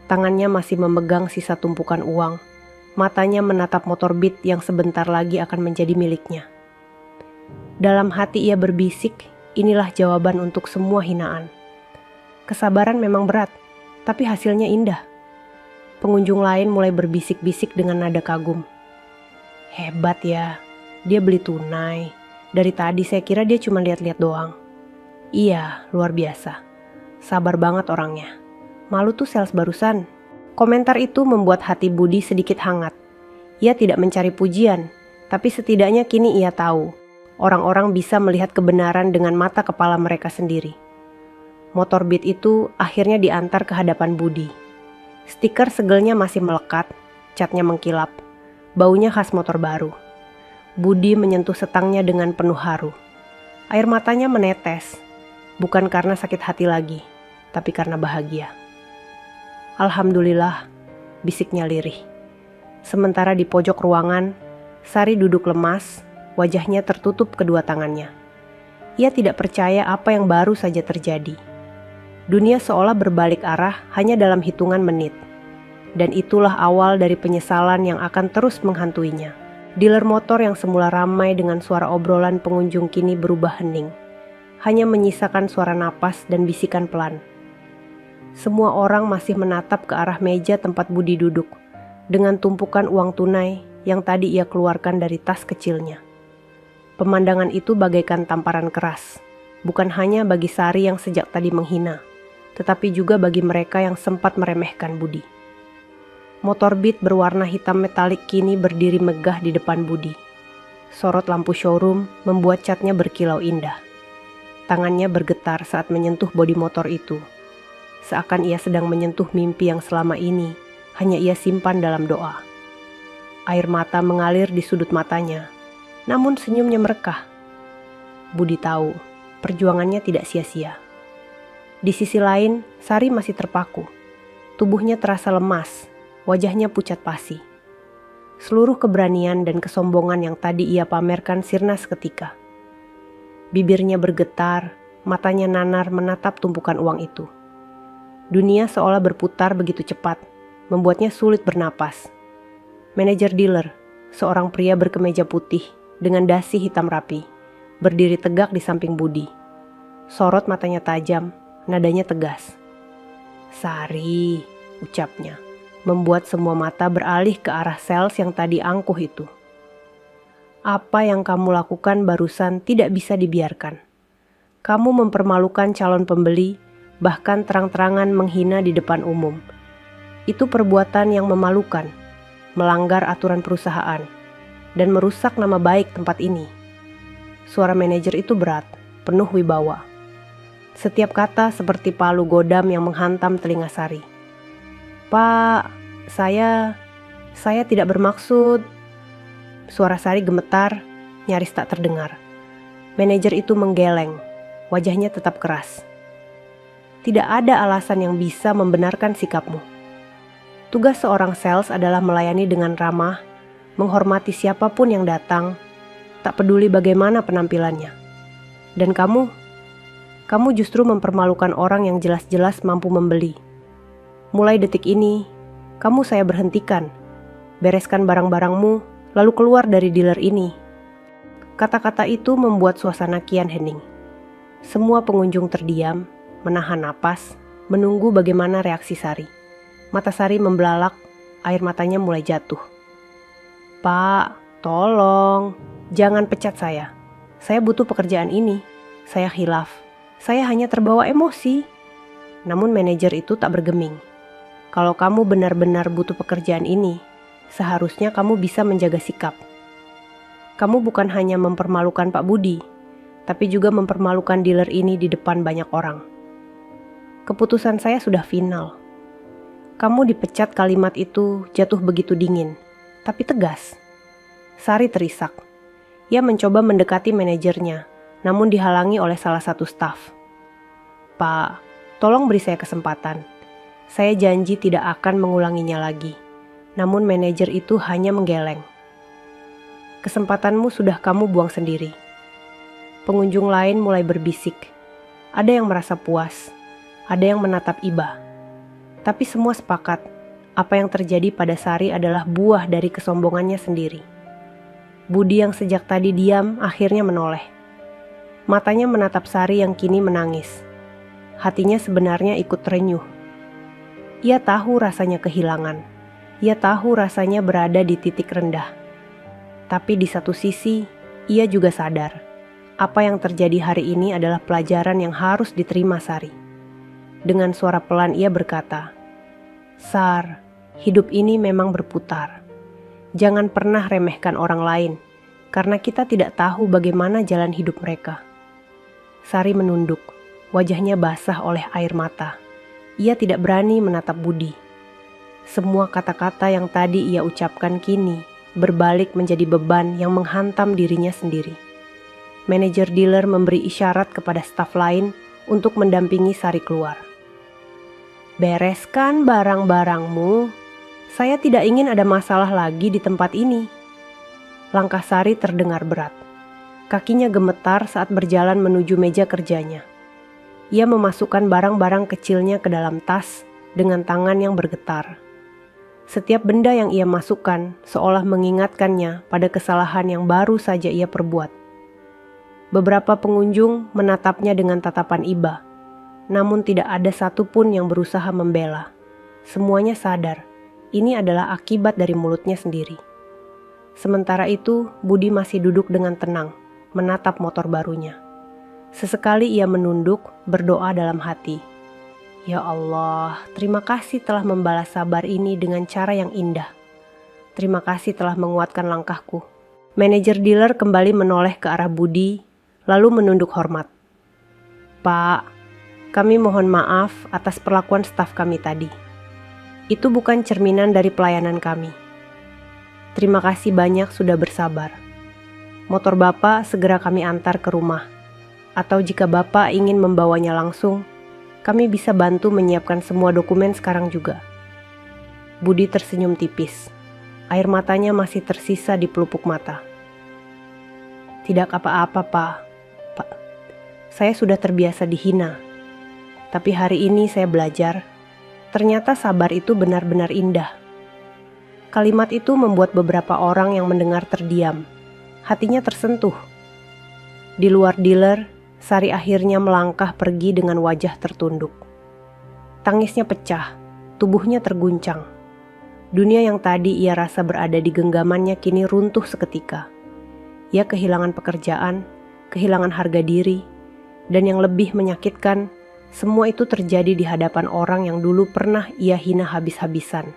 Tangannya masih memegang sisa tumpukan uang. Matanya menatap motor Beat yang sebentar lagi akan menjadi miliknya. Dalam hati ia berbisik, inilah jawaban untuk semua hinaan. Kesabaran memang berat, tapi hasilnya indah. Pengunjung lain mulai berbisik-bisik dengan nada kagum. "Hebat ya, dia beli tunai. Dari tadi saya kira dia cuma lihat-lihat doang." "Iya, luar biasa. Sabar banget orangnya. Malu tuh sales barusan." Komentar itu membuat hati Budi sedikit hangat. Ia tidak mencari pujian, tapi setidaknya kini ia tahu, orang-orang bisa melihat kebenaran dengan mata kepala mereka sendiri. Motor Beat itu akhirnya diantar ke hadapan Budi. Stiker segelnya masih melekat, catnya mengkilap, baunya khas motor baru. Budi menyentuh setangnya dengan penuh haru. Air matanya menetes, bukan karena sakit hati lagi, tapi karena bahagia. "Alhamdulillah," bisiknya lirih. Sementara di pojok ruangan, Sari duduk lemas, wajahnya tertutup kedua tangannya. Ia tidak percaya apa yang baru saja terjadi. Dunia seolah berbalik arah hanya dalam hitungan menit. Dan itulah awal dari penyesalan yang akan terus menghantuinya. Dealer motor yang semula ramai dengan suara obrolan pengunjung kini berubah hening. Hanya menyisakan suara napas dan bisikan pelan. Semua orang masih menatap ke arah meja tempat Budi duduk, dengan tumpukan uang tunai yang tadi ia keluarkan dari tas kecilnya. Pemandangan itu bagaikan tamparan keras, bukan hanya bagi Sari yang sejak tadi menghina, tetapi juga bagi mereka yang sempat meremehkan Budi. Motor Beat berwarna hitam metalik kini berdiri megah di depan Budi. Sorot lampu showroom membuat catnya berkilau indah. Tangannya bergetar saat menyentuh bodi motor itu. Seakan ia sedang menyentuh mimpi yang selama ini hanya ia simpan dalam doa. Air mata mengalir di sudut matanya, namun senyumnya merekah. Budi tahu, perjuangannya tidak sia-sia. Di sisi lain, Sari masih terpaku. Tubuhnya terasa lemas, wajahnya pucat pasi. Seluruh keberanian dan kesombongan yang tadi ia pamerkan sirna seketika. Bibirnya bergetar, matanya nanar menatap tumpukan uang itu. Dunia seolah berputar begitu cepat, membuatnya sulit bernapas. Manajer dealer, seorang pria berkemeja putih dengan dasi hitam rapi, berdiri tegak di samping Budi. Sorot matanya tajam, nadanya tegas. "Sari," ucapnya, membuat semua mata beralih ke arah sales yang tadi angkuh itu. "Apa yang kamu lakukan barusan tidak bisa dibiarkan. Kamu mempermalukan calon pembeli, bahkan terang-terangan menghina di depan umum. Itu perbuatan yang memalukan, melanggar aturan perusahaan, dan merusak nama baik tempat ini." Suara manajer itu berat, penuh wibawa. Setiap kata seperti palu godam yang menghantam telinga Sari. "Pak, saya tidak bermaksud." Suara Sari gemetar, nyaris tak terdengar. Manajer itu menggeleng, wajahnya tetap keras. "Tidak ada alasan yang bisa membenarkan sikapmu. Tugas seorang sales adalah melayani dengan ramah, menghormati siapapun yang datang, tak peduli bagaimana penampilannya. Dan kamu Kamu justru mempermalukan orang yang jelas-jelas mampu membeli. Mulai detik ini, kamu saya berhentikan. Bereskan barang-barangmu, lalu keluar dari dealer ini. Kata-kata itu membuat suasana kian hening. Semua pengunjung terdiam, menahan napas, menunggu bagaimana reaksi Sari. Mata Sari membelalak, air matanya mulai jatuh. Pak, tolong, jangan pecat saya. Saya butuh pekerjaan ini. Saya khilaf. Saya hanya terbawa emosi. Namun manajer itu tak bergeming. Kalau kamu benar-benar butuh pekerjaan ini, seharusnya kamu bisa menjaga sikap. Kamu bukan hanya mempermalukan Pak Budi, tapi juga mempermalukan dealer ini di depan banyak orang. Keputusan saya sudah final. Kamu dipecat, kalimat itu jatuh begitu dingin, tapi tegas. Sari terisak. Ia mencoba mendekati manajernya, namun dihalangi oleh salah satu staf. Pak, tolong beri saya kesempatan. Saya janji tidak akan mengulanginya lagi. Namun manajer itu hanya menggeleng. Kesempatanmu sudah kamu buang sendiri. Pengunjung lain mulai berbisik. Ada yang merasa puas, ada yang menatap iba. Tapi semua sepakat, apa yang terjadi pada Sari adalah buah dari kesombongannya sendiri. Budi yang sejak tadi diam akhirnya menoleh. Matanya menatap Sari yang kini menangis. Hatinya sebenarnya ikut terenyuh. Ia tahu rasanya kehilangan. Ia tahu rasanya berada di titik rendah. Tapi di satu sisi, ia juga sadar. Apa yang terjadi hari ini adalah pelajaran yang harus diterima Sari. Dengan suara pelan ia berkata, Sar, hidup ini memang berputar. Jangan pernah remehkan orang lain, karena kita tidak tahu bagaimana jalan hidup mereka. Sari menunduk, wajahnya basah oleh air mata. Ia tidak berani menatap Budi. Semua kata-kata yang tadi ia ucapkan kini berbalik menjadi beban yang menghantam dirinya sendiri. Manajer dealer memberi isyarat kepada staf lain untuk mendampingi Sari keluar. Bereskan barang-barangmu. Saya tidak ingin ada masalah lagi di tempat ini. Langkah Sari terdengar berat. Kakinya gemetar saat berjalan menuju meja kerjanya. Ia memasukkan barang-barang kecilnya ke dalam tas dengan tangan yang bergetar. Setiap benda yang ia masukkan seolah mengingatkannya pada kesalahan yang baru saja ia perbuat. Beberapa pengunjung menatapnya dengan tatapan iba, namun tidak ada satupun yang berusaha membela. Semuanya sadar, ini adalah akibat dari mulutnya sendiri. Sementara itu, Budi masih duduk dengan tenang, menatap motor barunya. Sesekali ia menunduk, berdoa dalam hati. Ya Allah, terima kasih telah membalas sabar ini dengan cara yang indah. Terima kasih telah menguatkan langkahku. Manajer dealer kembali menoleh ke arah Budi, lalu menunduk hormat. Pak, kami mohon maaf atas perlakuan staf kami tadi. Itu bukan cerminan dari pelayanan kami. Terima kasih banyak sudah bersabar. Motor Bapak segera kami antar ke rumah. Atau jika Bapak ingin membawanya langsung, kami bisa bantu menyiapkan semua dokumen sekarang juga. Budi tersenyum tipis. Air matanya masih tersisa di pelupuk mata. Tidak apa-apa, Pak. Saya sudah terbiasa dihina. Tapi hari ini saya belajar, ternyata sabar itu benar-benar indah. Kalimat itu membuat beberapa orang yang mendengar terdiam. Hatinya tersentuh. Di luar dealer, Sari akhirnya melangkah pergi dengan wajah tertunduk. Tangisnya pecah, tubuhnya terguncang. Dunia yang tadi ia rasa berada di genggamannya kini runtuh seketika. Ia kehilangan pekerjaan, kehilangan harga diri, dan yang lebih menyakitkan, semua itu terjadi di hadapan orang yang dulu pernah ia hina habis-habisan.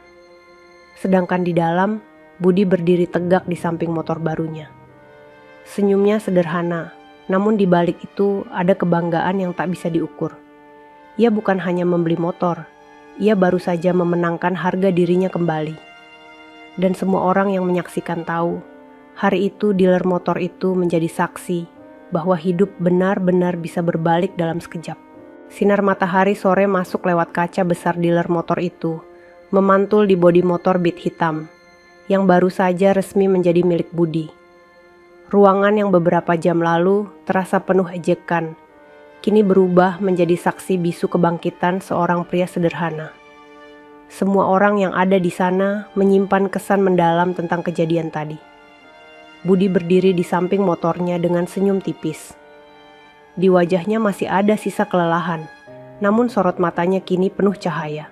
Sedangkan di dalam, Budi berdiri tegak di samping motor barunya. Senyumnya sederhana, namun di balik itu ada kebanggaan yang tak bisa diukur. Ia bukan hanya membeli motor, ia baru saja memenangkan harga dirinya kembali. Dan semua orang yang menyaksikan tahu, hari itu dealer motor itu menjadi saksi bahwa hidup benar-benar bisa berbalik dalam sekejap. Sinar matahari sore masuk lewat kaca besar dealer motor itu, memantul di bodi motor Beat hitam, yang baru saja resmi menjadi milik Budi. Ruangan yang beberapa jam lalu terasa penuh ejekan, kini berubah menjadi saksi bisu kebangkitan seorang pria sederhana. Semua orang yang ada di sana menyimpan kesan mendalam tentang kejadian tadi. Budi berdiri di samping motornya dengan senyum tipis. Di wajahnya masih ada sisa kelelahan, namun sorot matanya kini penuh cahaya.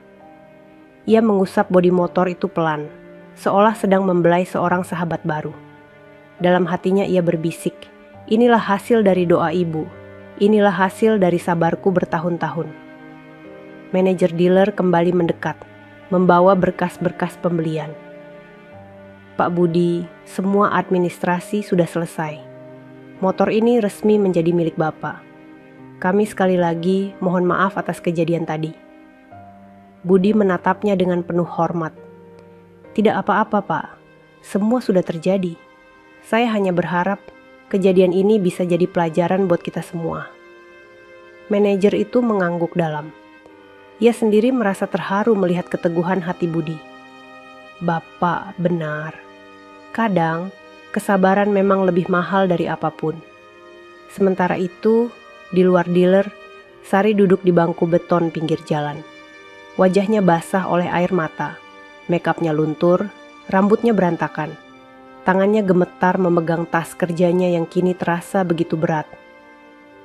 Ia mengusap bodi motor itu pelan, seolah sedang membelai seorang sahabat baru. Dalam hatinya ia berbisik, inilah hasil dari doa ibu, inilah hasil dari sabarku bertahun-tahun. Manajer dealer kembali mendekat, membawa berkas-berkas pembelian. Pak Budi, semua administrasi sudah selesai. Motor ini resmi menjadi milik Bapak. Kami sekali lagi mohon maaf atas kejadian tadi. Budi menatapnya dengan penuh hormat. Tidak apa-apa, Pak. Semua sudah terjadi. Saya hanya berharap kejadian ini bisa jadi pelajaran buat kita semua. Manajer itu mengangguk dalam. Ia sendiri merasa terharu melihat keteguhan hati Budi. Bapak benar. Kadang, kesabaran memang lebih mahal dari apapun. Sementara itu, di luar dealer, Sari duduk di bangku beton pinggir jalan. Wajahnya basah oleh air mata, makeupnya luntur, rambutnya berantakan. Tangannya gemetar memegang tas kerjanya yang kini terasa begitu berat.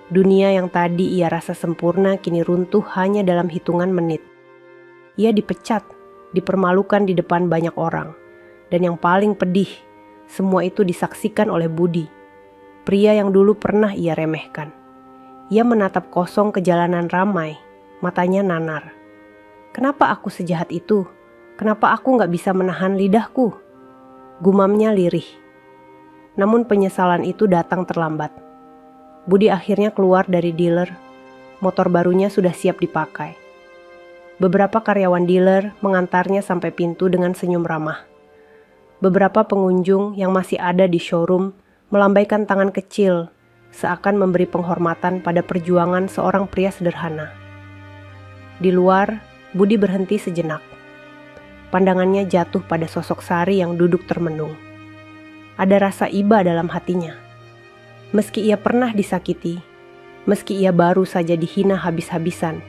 Dunia yang tadi ia rasa sempurna kini runtuh hanya dalam hitungan menit. Ia dipecat, dipermalukan di depan banyak orang. Dan yang paling pedih, semua itu disaksikan oleh Budi, pria yang dulu pernah ia remehkan. Ia menatap kosong ke jalanan ramai, matanya nanar. Kenapa aku sejahat itu? Kenapa aku gak bisa menahan lidahku? Gumamnya lirih. Namun penyesalan itu datang terlambat. Budi akhirnya keluar dari dealer. Motor barunya sudah siap dipakai. Beberapa karyawan dealer mengantarnya sampai pintu dengan senyum ramah. Beberapa pengunjung yang masih ada di showroom melambaikan tangan kecil, seakan memberi penghormatan pada perjuangan seorang pria sederhana. Di luar, Budi berhenti sejenak. Pandangannya jatuh pada sosok Sari yang duduk termenung. Ada rasa iba dalam hatinya. Meski ia pernah disakiti, meski ia baru saja dihina habis-habisan,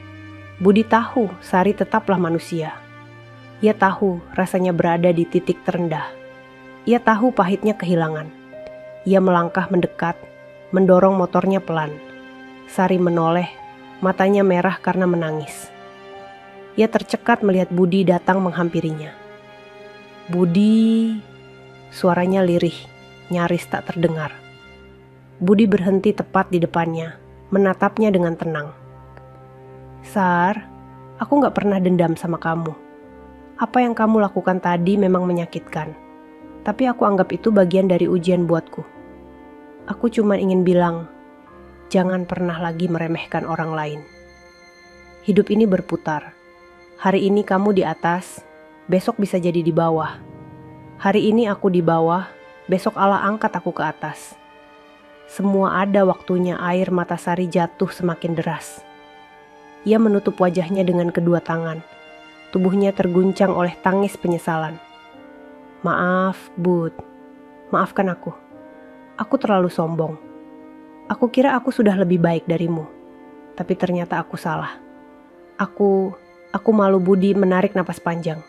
Budi tahu Sari tetaplah manusia. Ia tahu rasanya berada di titik terendah. Ia tahu pahitnya kehilangan. Ia melangkah mendekat, mendorong motornya pelan. Sari menoleh, matanya merah karena menangis. Ia tercekat melihat Budi datang menghampirinya. Budi, suaranya lirih, nyaris tak terdengar. Budi berhenti tepat di depannya, menatapnya dengan tenang. Sar, aku gak pernah dendam sama kamu. Apa yang kamu lakukan tadi memang menyakitkan. Tapi aku anggap itu bagian dari ujian buatku. Aku cuma ingin bilang, jangan pernah lagi meremehkan orang lain. Hidup ini berputar. Hari ini kamu di atas, besok bisa jadi di bawah. Hari ini aku di bawah, besok Allah angkat aku ke atas. Semua ada waktunya air mata Sari jatuh semakin deras. Ia menutup wajahnya dengan kedua tangan. Tubuhnya terguncang oleh tangis penyesalan. Maaf, Bud. Maafkan aku. Aku terlalu sombong. Aku kira aku sudah lebih baik darimu. Tapi ternyata aku salah. Aku malu. Budi menarik napas panjang.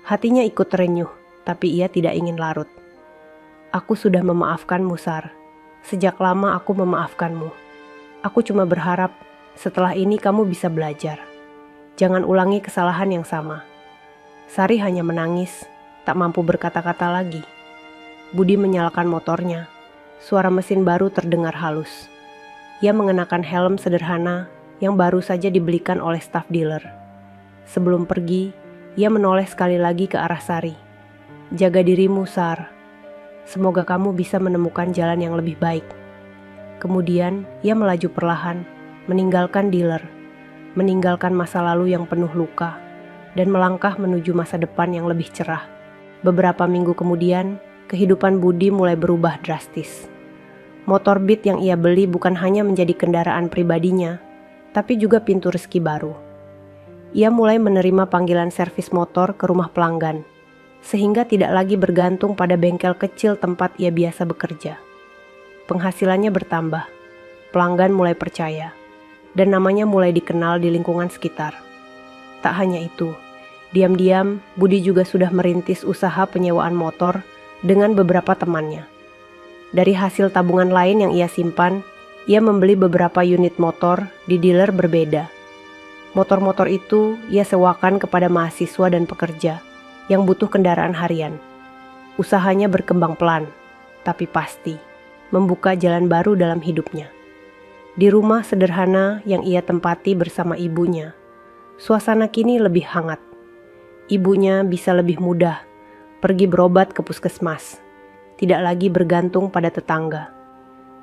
Hatinya ikut terenyuh, tapi ia tidak ingin larut. Aku sudah memaafkanmu, Sar. Sejak lama aku memaafkanmu. Aku cuma berharap setelah ini kamu bisa belajar. Jangan ulangi kesalahan yang sama. Sari hanya menangis, tak mampu berkata-kata lagi. Budi menyalakan motornya. Suara mesin baru terdengar halus. Ia mengenakan helm sederhana yang baru saja dibelikan oleh staf dealer. Sebelum pergi, ia menoleh sekali lagi ke arah Sari. Jaga dirimu, Sar. Semoga kamu bisa menemukan jalan yang lebih baik. Kemudian, ia melaju perlahan, meninggalkan dealer, meninggalkan masa lalu yang penuh luka, dan melangkah menuju masa depan yang lebih cerah. Beberapa minggu kemudian, kehidupan Budi mulai berubah drastis. Motor Beat yang ia beli bukan hanya menjadi kendaraan pribadinya, tapi juga pintu rezeki baru. Ia mulai menerima panggilan servis motor ke rumah pelanggan, sehingga tidak lagi bergantung pada bengkel kecil tempat ia biasa bekerja. Penghasilannya bertambah, pelanggan mulai percaya, dan namanya mulai dikenal di lingkungan sekitar. Tak hanya itu, diam-diam Budi juga sudah merintis usaha penyewaan motor dengan beberapa temannya. Dari hasil tabungan lain yang ia simpan, ia membeli beberapa unit motor di dealer berbeda. Motor-motor itu ia sewakan kepada mahasiswa dan pekerja yang butuh kendaraan harian. Usahanya berkembang pelan, tapi pasti membuka jalan baru dalam hidupnya. Di rumah sederhana yang ia tempati bersama ibunya, suasana kini lebih hangat. Ibunya bisa lebih mudah pergi berobat ke puskesmas, tidak lagi bergantung pada tetangga.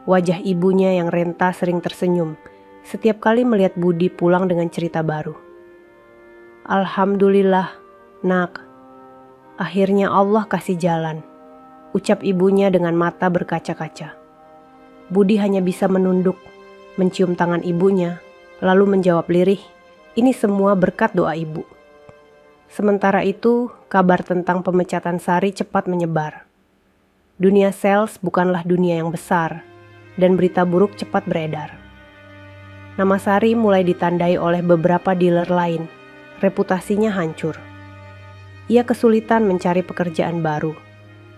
Wajah ibunya yang renta sering tersenyum setiap kali melihat Budi pulang dengan cerita baru. "Alhamdulillah, nak. Akhirnya Allah kasih jalan," ucap ibunya dengan mata berkaca-kaca. Budi hanya bisa menunduk, mencium tangan ibunya, lalu menjawab lirih, "Ini semua berkat doa ibu." Sementara itu, kabar tentang pemecatan Sari cepat menyebar. Dunia sales bukanlah dunia yang besar, dan berita buruk cepat beredar. Nama Sari mulai ditandai oleh beberapa dealer lain. Reputasinya hancur. Ia kesulitan mencari pekerjaan baru,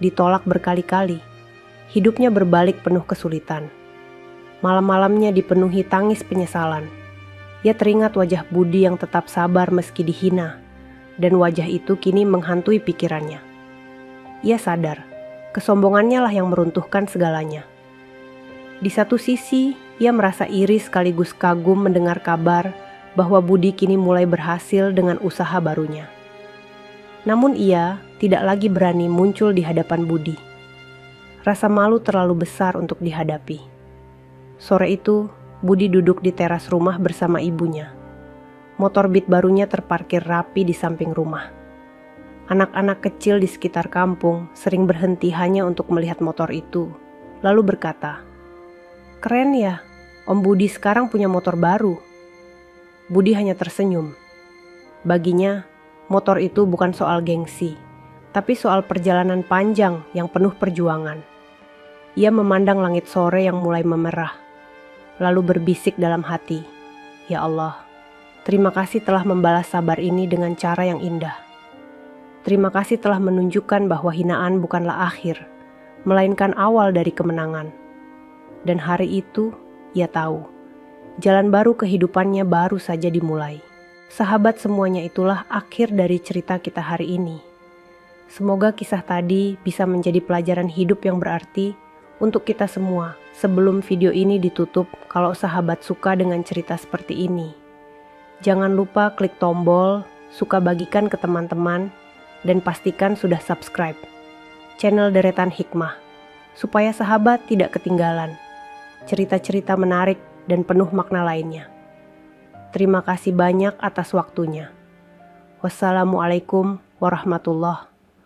ditolak berkali-kali. Hidupnya berbalik penuh kesulitan. Malam-malamnya dipenuhi tangis penyesalan. Ia teringat wajah Budi yang tetap sabar meski dihina, dan wajah itu kini menghantui pikirannya. Ia sadar, kesombongannya lah yang meruntuhkan segalanya. Di satu sisi, ia merasa iri sekaligus kagum mendengar kabar bahwa Budi kini mulai berhasil dengan usaha barunya. Namun ia tidak lagi berani muncul di hadapan Budi. Rasa malu terlalu besar untuk dihadapi. Sore itu, Budi duduk di teras rumah bersama ibunya. Motor Beat barunya terparkir rapi di samping rumah. Anak-anak kecil di sekitar kampung sering berhenti hanya untuk melihat motor itu, lalu berkata, "Keren ya, Om Budi sekarang punya motor baru." Budi hanya tersenyum. Baginya, motor itu bukan soal gengsi, tapi soal perjalanan panjang yang penuh perjuangan. Ia memandang langit sore yang mulai memerah, lalu berbisik dalam hati, "Ya Allah, terima kasih telah membalas sabar ini dengan cara yang indah. Terima kasih telah menunjukkan bahwa hinaan bukanlah akhir, melainkan awal dari kemenangan." Dan hari itu, ia tahu, jalan baru kehidupannya baru saja dimulai. Sahabat, semuanya itulah akhir dari cerita kita hari ini. Semoga kisah tadi bisa menjadi pelajaran hidup yang berarti untuk kita semua. Sebelum video ini ditutup, kalau sahabat suka dengan cerita seperti ini, jangan lupa klik tombol suka, bagikan ke teman-teman, dan pastikan sudah subscribe channel Deretan Hikmah, supaya sahabat tidak ketinggalan cerita-cerita menarik dan penuh makna lainnya. Terima kasih banyak atas waktunya. Wassalamualaikum warahmatullahi